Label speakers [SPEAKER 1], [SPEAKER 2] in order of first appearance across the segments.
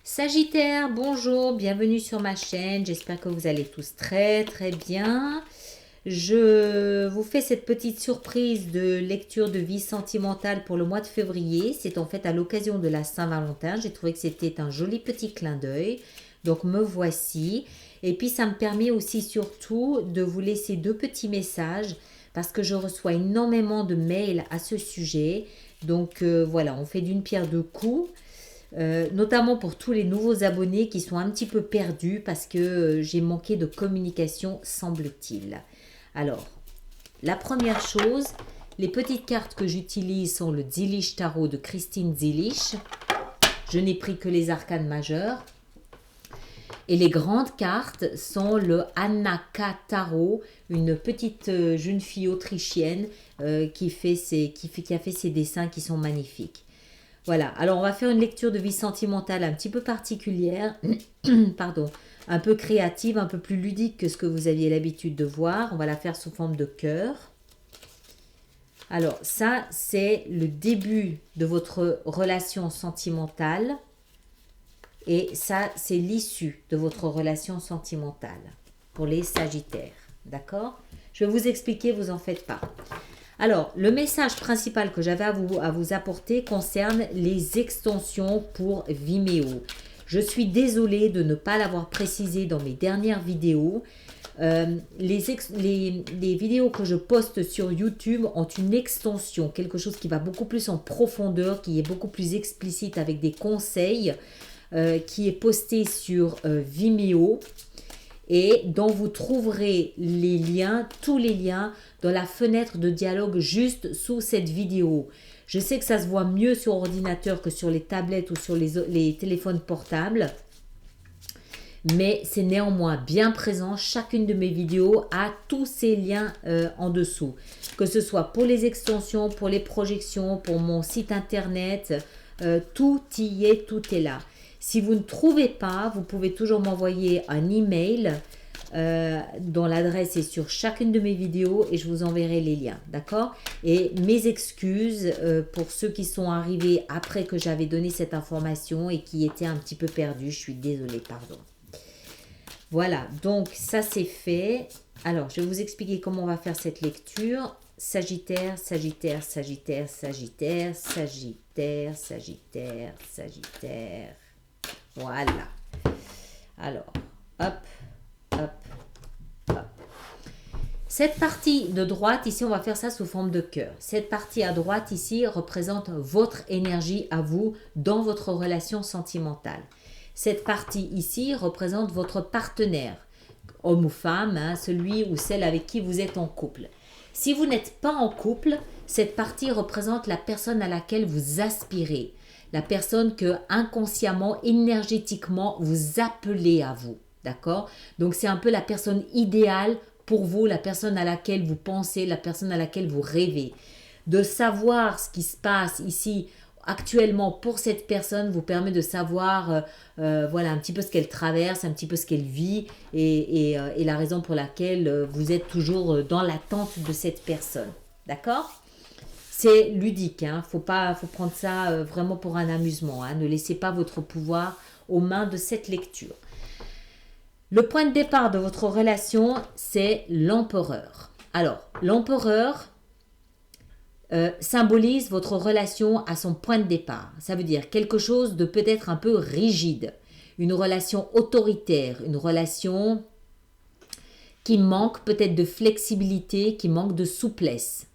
[SPEAKER 1] Sagittaire, bonjour, bienvenue sur ma chaîne. J'espère que vous allez tous très très bien. Je vous fais cette petite surprise de lecture de vie sentimentale pour le mois de février. C'est en fait à l'occasion de la Saint-Valentin. J'ai trouvé que c'était un joli petit clin d'œil. Donc me voici. Et puis ça me permet aussi surtout de vous laisser deux petits messages parce que je reçois énormément de mails à ce sujet. Donc voilà, on fait d'une pierre deux coups. Notamment pour tous les nouveaux abonnés qui sont un petit peu perdus parce que j'ai manqué de communication, semble-t-il. Alors, la première chose, les petites cartes que j'utilise sont le Zilish Tarot de Christine Zilish. Je n'ai pris que les arcanes majeurs. Et les grandes cartes sont le Anaka Tarot, une petite jeune fille autrichienne qui a fait ses dessins qui sont magnifiques. Voilà, alors on va faire une lecture de vie sentimentale un petit peu particulière, pardon, un peu créative, un peu plus ludique que ce que vous aviez l'habitude de voir. On va la faire sous forme de cœur. Alors ça, c'est le début de votre relation sentimentale et ça, c'est l'issue de votre relation sentimentale pour les Sagittaires. D'accord? Je vais vous expliquer, vous en faites pas. Alors, le message principal que j'avais à vous apporter concerne les extensions pour Vimeo. Je suis désolée de ne pas l'avoir précisé dans mes dernières vidéos. Les vidéos que je poste sur YouTube ont une extension, quelque chose qui va beaucoup plus en profondeur, qui est beaucoup plus explicite avec des conseils, qui est posté sur Vimeo et dont vous trouverez les liens, tous les liens, dans la fenêtre de dialogue juste sous cette vidéo. Je sais que ça se voit mieux sur ordinateur que sur les tablettes ou sur les téléphones portables, mais c'est néanmoins bien présent. Chacune de mes vidéos a tous ces liens en dessous, que ce soit pour les extensions, pour les projections, pour mon site internet, tout y est, tout est là. Si vous ne trouvez pas, vous pouvez toujours m'envoyer un email dont l'adresse est sur chacune de mes vidéos et je vous enverrai les liens, d'accord? Et mes excuses pour ceux qui sont arrivés après que j'avais donné cette information et qui étaient un petit peu perdus. Je suis désolée, pardon. Voilà, donc ça c'est fait. Alors, je vais vous expliquer comment on va faire cette lecture. Sagittaire, Sagittaire, Sagittaire, Sagittaire, Sagittaire, Sagittaire, Sagittaire. Voilà. Alors, hop, hop, hop. Cette partie de droite, ici, on va faire ça sous forme de cœur. Cette partie à droite, ici, représente votre énergie à vous dans votre relation sentimentale. Cette partie ici représente votre partenaire, homme ou femme, hein, celui ou celle avec qui vous êtes en couple. Si vous n'êtes pas en couple, cette partie représente la personne à laquelle vous aspirez. La personne que inconsciemment, énergétiquement, vous appelez à vous. D'accord? Donc, c'est un peu la personne idéale pour vous, la personne à laquelle vous pensez, la personne à laquelle vous rêvez. De savoir ce qui se passe ici actuellement pour cette personne vous permet de savoir voilà, un petit peu ce qu'elle traverse, un petit peu ce qu'elle vit et la raison pour laquelle vous êtes toujours dans l'attente de cette personne. D'accord? C'est ludique, hein. Faut prendre ça vraiment pour un amusement, hein. Ne laissez pas votre pouvoir aux mains de cette lecture. Le point de départ de votre relation, c'est l'empereur. Alors, l'empereur symbolise votre relation à son point de départ. Ça veut dire quelque chose de peut-être un peu rigide, une relation autoritaire, une relation qui manque peut-être de flexibilité, qui manque de souplesse.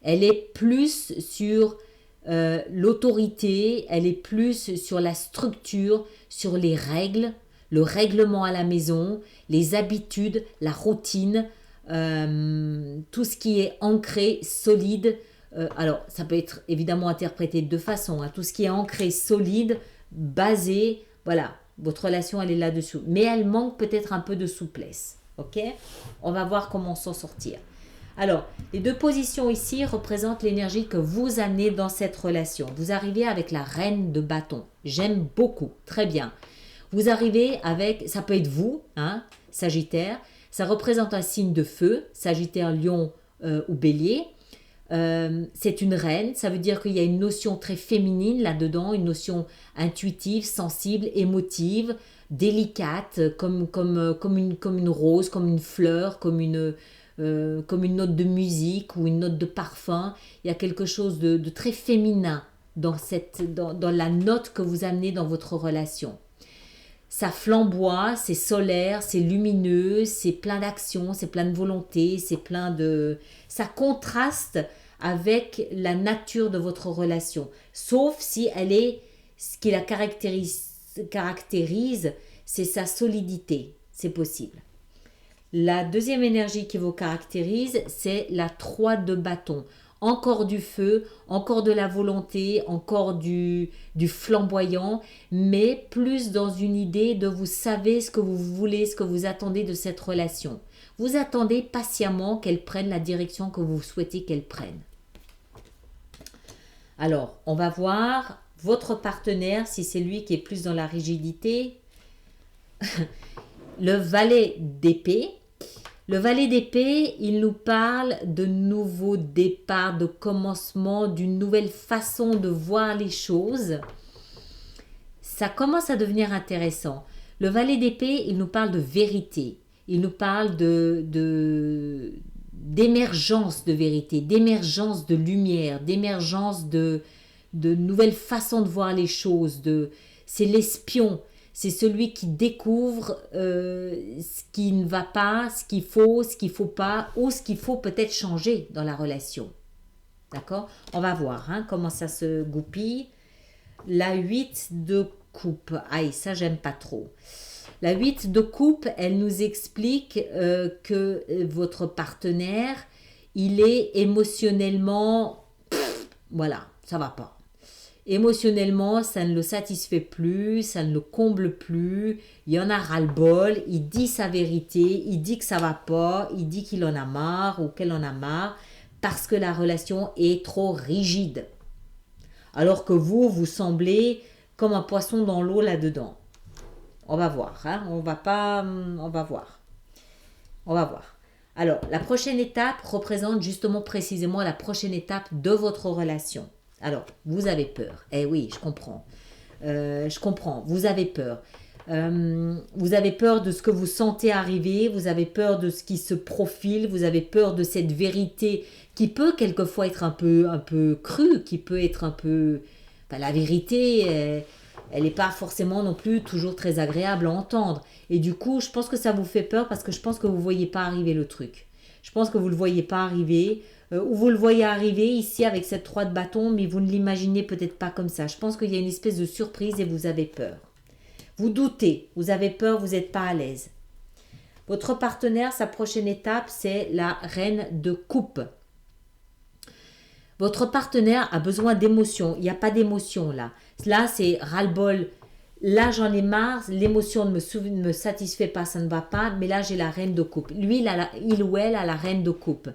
[SPEAKER 1] Elle est plus sur l'autorité, elle est plus sur la structure, sur les règles, le règlement à la maison, les habitudes, la routine, tout ce qui est ancré, solide. Alors, ça peut être évidemment interprété de deux façons, hein. Tout ce qui est ancré, solide, basé, voilà, votre relation, elle est là-dessous. Mais elle manque peut-être un peu de souplesse, ok? On va voir comment s'en sortir. Alors, les deux positions ici représentent l'énergie que vous amenez dans cette relation. Vous arrivez avec la reine de bâton. J'aime beaucoup, très bien. Vous arrivez avec, ça peut être vous, hein, Sagittaire. Ça représente un signe de feu, Sagittaire, Lion ou Bélier. C'est une reine, ça veut dire qu'il y a une notion très féminine là-dedans, une notion intuitive, sensible, émotive, délicate, comme une rose, comme une fleur, comme une note de musique ou une note de parfum. Il y a quelque chose de très féminin dans la note que vous amenez dans votre relation. Ça flamboie, c'est solaire, c'est lumineux, c'est plein d'action, c'est plein de volonté, ça contraste avec la nature de votre relation. Sauf si ce qui la caractérise, c'est sa solidité. C'est possible. La deuxième énergie qui vous caractérise, c'est la 3 de bâton. Encore du feu, encore de la volonté, encore du flamboyant, mais plus dans une idée de vous savez ce que vous voulez, ce que vous attendez de cette relation. Vous attendez patiemment qu'elle prenne la direction que vous souhaitez qu'elle prenne. Alors, on va voir votre partenaire, si c'est lui qui est plus dans la rigidité. Le valet d'épée. Le valet d'épée, il nous parle de nouveaux départs, de commencement, d'une nouvelle façon de voir les choses. Ça commence à devenir intéressant. Le valet d'épée, il nous parle de vérité. Il nous parle d'émergence de vérité, d'émergence de lumière, d'émergence de nouvelles façons de voir les choses. C'est l'espion. C'est celui qui découvre ce qui ne va pas, ce qu'il faut pas, ou ce qu'il faut peut-être changer dans la relation. D'accord? On va voir comment ça se goupille. La 8 de coupe. Aïe, ça, j'aime pas trop. La 8 de coupe, elle nous explique que votre partenaire, il est émotionnellement... voilà, ça va pas. Émotionnellement, ça ne le satisfait plus, ça ne le comble plus, il en a ras-le-bol, il dit sa vérité, il dit que ça va pas, il dit qu'il en a marre ou qu'elle en a marre parce que la relation est trop rigide. Alors que vous semblez comme un poisson dans l'eau là-dedans. On va voir, on va voir. Alors, la prochaine étape représente justement précisément la prochaine étape de votre relation. Alors, vous avez peur. Eh oui, je comprends. Vous avez peur. Vous avez peur de ce que vous sentez arriver. Vous avez peur de ce qui se profile. Vous avez peur de cette vérité qui peut quelquefois être un peu crue, qui peut être un peu... Enfin, la vérité, elle n'est pas forcément non plus toujours très agréable à entendre. Et du coup, je pense que ça vous fait peur parce que je pense que vous ne voyez pas arriver le truc. Je pense que vous ne le voyez pas arriver. Ou vous le voyez arriver ici avec cette 3 de bâton, mais vous ne l'imaginez peut-être pas comme ça. Je pense qu'il y a une espèce de surprise et vous avez peur. Vous doutez, vous avez peur, vous n'êtes pas à l'aise. Votre partenaire, sa prochaine étape, c'est la reine de coupe. Votre partenaire a besoin d'émotion. Il n'y a pas d'émotion là. Là, c'est ras-le-bol. Là, j'en ai marre. L'émotion ne me satisfait pas, ça ne va pas. Mais là, j'ai la reine de coupe. Lui, il ou elle a la reine de coupe.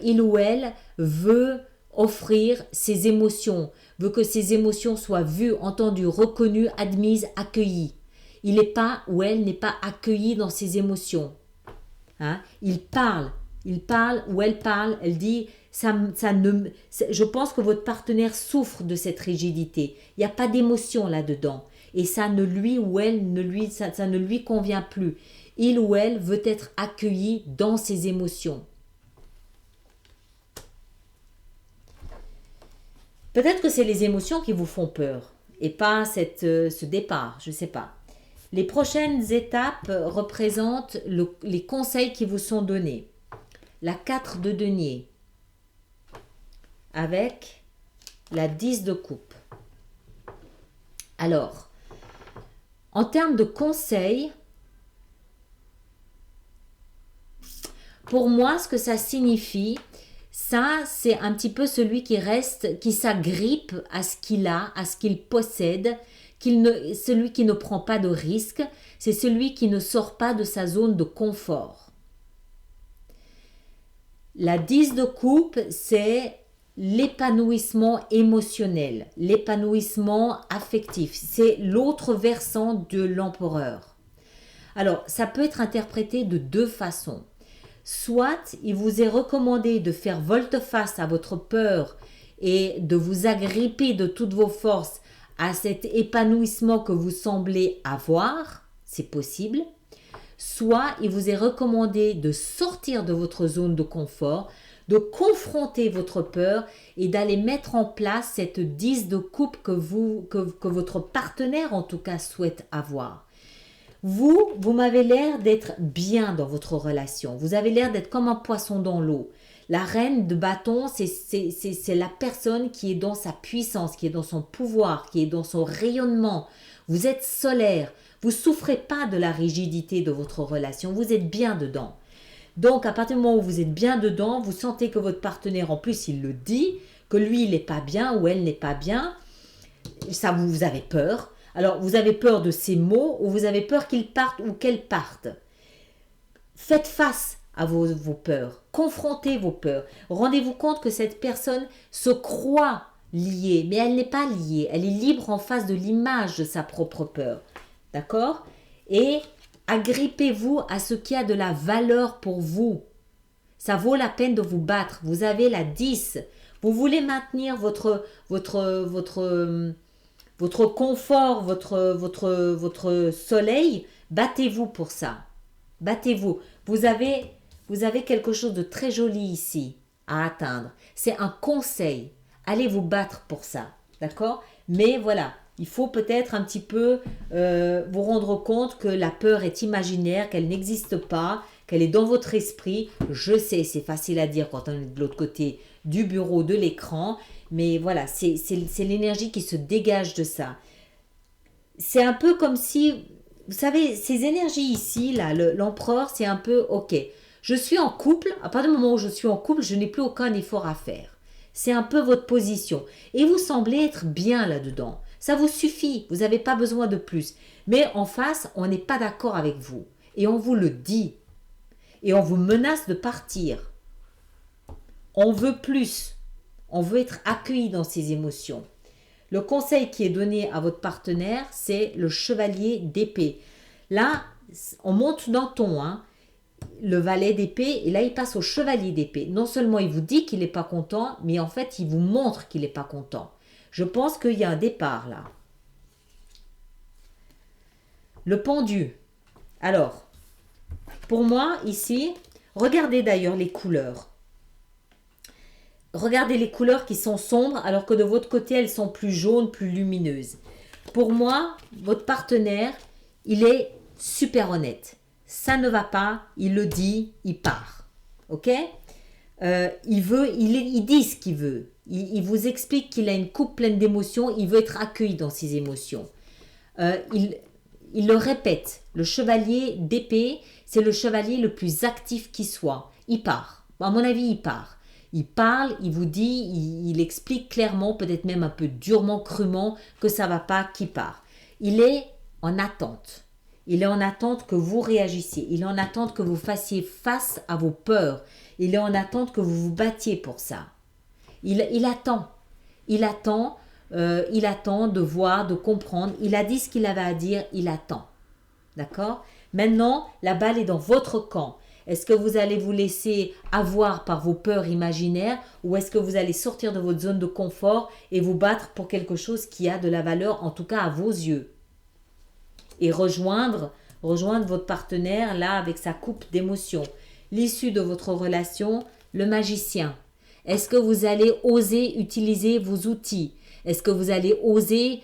[SPEAKER 1] Il ou elle veut offrir ses émotions, veut que ses émotions soient vues, entendues, reconnues, admises, accueillies. Il n'est pas ou elle n'est pas accueilli dans ses émotions. Il parle ou elle parle, elle dit je pense que votre partenaire souffre de cette rigidité. Il n'y a pas d'émotion là-dedans. Et ça ne lui ou elle ça ne lui convient plus. Il ou elle veut être accueilli dans ses émotions. Peut-être que c'est les émotions qui vous font peur et pas ce départ, je ne sais pas. Les prochaines étapes représentent les conseils qui vous sont donnés. La 4 de denier avec la 10 de coupe. Alors, en termes de conseils, pour moi, ce que ça signifie, ça, c'est un petit peu celui qui s'agrippe à ce qu'il a, à ce qu'il possède, celui qui ne prend pas de risques, c'est celui qui ne sort pas de sa zone de confort. La 10 de coupe, c'est l'épanouissement émotionnel, l'épanouissement affectif. C'est l'autre versant de l'empereur. Alors, ça peut être interprété de deux façons. soit il vous est recommandé de faire volte-face à votre peur et de vous agripper de toutes vos forces à cet épanouissement que vous semblez avoir, c'est possible, soit il vous est recommandé de sortir de votre zone de confort, de confronter votre peur et d'aller mettre en place cette 10 de coupe que votre partenaire en tout cas souhaite avoir. Vous m'avez l'air d'être bien dans votre relation. Vous avez l'air d'être comme un poisson dans l'eau. La reine de bâton, c'est la personne qui est dans sa puissance, qui est dans son pouvoir, qui est dans son rayonnement. Vous êtes solaire. Vous ne souffrez pas de la rigidité de votre relation. Vous êtes bien dedans. Donc, à partir du moment où vous êtes bien dedans, vous sentez que votre partenaire, en plus, il le dit, que lui, il n'est pas bien ou elle n'est pas bien. Ça, vous avez peur. Alors, vous avez peur de ces mots ou vous avez peur qu'ils partent ou qu'elles partent. Faites face à vos peurs. Confrontez vos peurs. Rendez-vous compte que cette personne se croit liée, mais elle n'est pas liée. Elle est libre en face de l'image de sa propre peur. D'accord? Et agrippez-vous à ce qui a de la valeur pour vous. Ça vaut la peine de vous battre. Vous avez la 10. Vous voulez maintenir votre confort, votre soleil, battez-vous pour ça. Battez-vous. Vous avez quelque chose de très joli ici à atteindre. C'est un conseil. Allez vous battre pour ça. D'accord? Mais voilà, il faut peut-être un petit peu vous rendre compte que la peur est imaginaire, qu'elle n'existe pas, qu'elle est dans votre esprit. Je sais, c'est facile à dire quand on est de l'autre côté du bureau, de l'écran. Mais voilà, c'est l'énergie qui se dégage de ça. C'est un peu comme si, vous savez, ces énergies ici, là, l'empereur, c'est un peu, ok, je suis en couple, à partir du moment où je suis en couple, je n'ai plus aucun effort à faire. C'est un peu votre position. Et vous semblez être bien là-dedans. Ça vous suffit, vous n'avez pas besoin de plus. Mais en face, on n'est pas d'accord avec vous. Et on vous le dit. Et on vous menace de partir. On veut plus. On veut être accueilli dans ses émotions. Le conseil qui est donné à votre partenaire, c'est le chevalier d'épée. Là, on monte d'un ton, le valet d'épée, et là, il passe au chevalier d'épée. Non seulement il vous dit qu'il n'est pas content, mais en fait, il vous montre qu'il n'est pas content. Je pense qu'il y a un départ, là. Le pendu. Alors, pour moi, ici, regardez d'ailleurs les couleurs. Regardez les couleurs qui sont sombres alors que de votre côté, elles sont plus jaunes, plus lumineuses. Pour moi, votre partenaire, il est super honnête. Ça ne va pas, il le dit, il part. Ok? Il dit ce qu'il veut. Il vous explique qu'il a une coupe pleine d'émotions, il veut être accueilli dans ses émotions. Il le répète, le chevalier d'épée, c'est le chevalier le plus actif qui soit. Il part. À mon avis, il part. Il parle, il vous dit, il explique clairement, peut-être même un peu durement, crûment, que ça ne va pas, qu'il part. Il est en attente. Il est en attente que vous réagissiez. Il est en attente que vous fassiez face à vos peurs. Il est en attente que vous vous battiez pour ça. Il attend. Il attend de voir, de comprendre. Il a dit ce qu'il avait à dire, il attend. D'accord? Maintenant, la balle est dans votre camp. Est-ce que vous allez vous laisser avoir par vos peurs imaginaires ou est-ce que vous allez sortir de votre zone de confort et vous battre pour quelque chose qui a de la valeur, en tout cas à vos yeux? Et rejoindre votre partenaire là avec sa coupe d'émotions. L'issue de votre relation, le magicien. Est-ce que vous allez oser utiliser vos outils? Est-ce que vous allez oser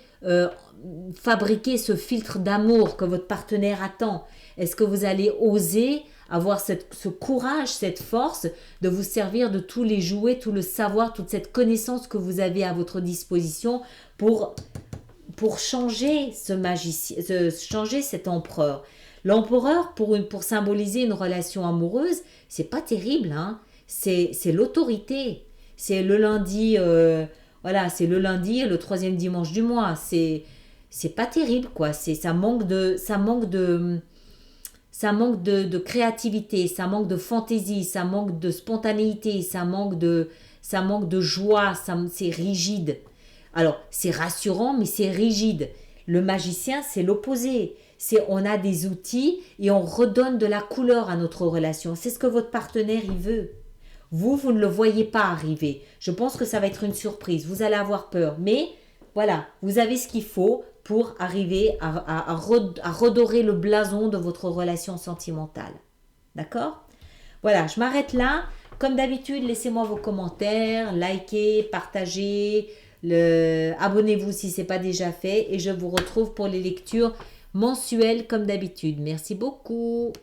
[SPEAKER 1] fabriquer ce filtre d'amour que votre partenaire attend? Est-ce que vous allez oser avoir ce courage, cette force de vous servir de tous les jouets, tout le savoir, toute cette connaissance que vous avez à votre disposition pour changer ce magicien, changer cet empereur. L'empereur, pour symboliser une relation amoureuse, c'est pas terrible, c'est l'autorité. C'est le lundi, c'est le lundi et le troisième dimanche du mois. C'est pas terrible, quoi. Ça manque de créativité, ça manque de fantaisie, ça manque de spontanéité, ça manque de joie, c'est rigide. Alors, c'est rassurant, mais c'est rigide. Le magicien, c'est l'opposé. C'est on a des outils et on redonne de la couleur à notre relation. C'est ce que votre partenaire, il veut. Vous ne le voyez pas arriver. Je pense que ça va être une surprise. Vous allez avoir peur. Mais voilà, vous avez ce qu'il faut pour arriver à redorer le blason de votre relation sentimentale. D'accord? Voilà, je m'arrête là. Comme d'habitude, laissez-moi vos commentaires, likez, partagez, abonnez-vous si ce n'est pas déjà fait. Et je vous retrouve pour les lectures mensuelles comme d'habitude. Merci beaucoup.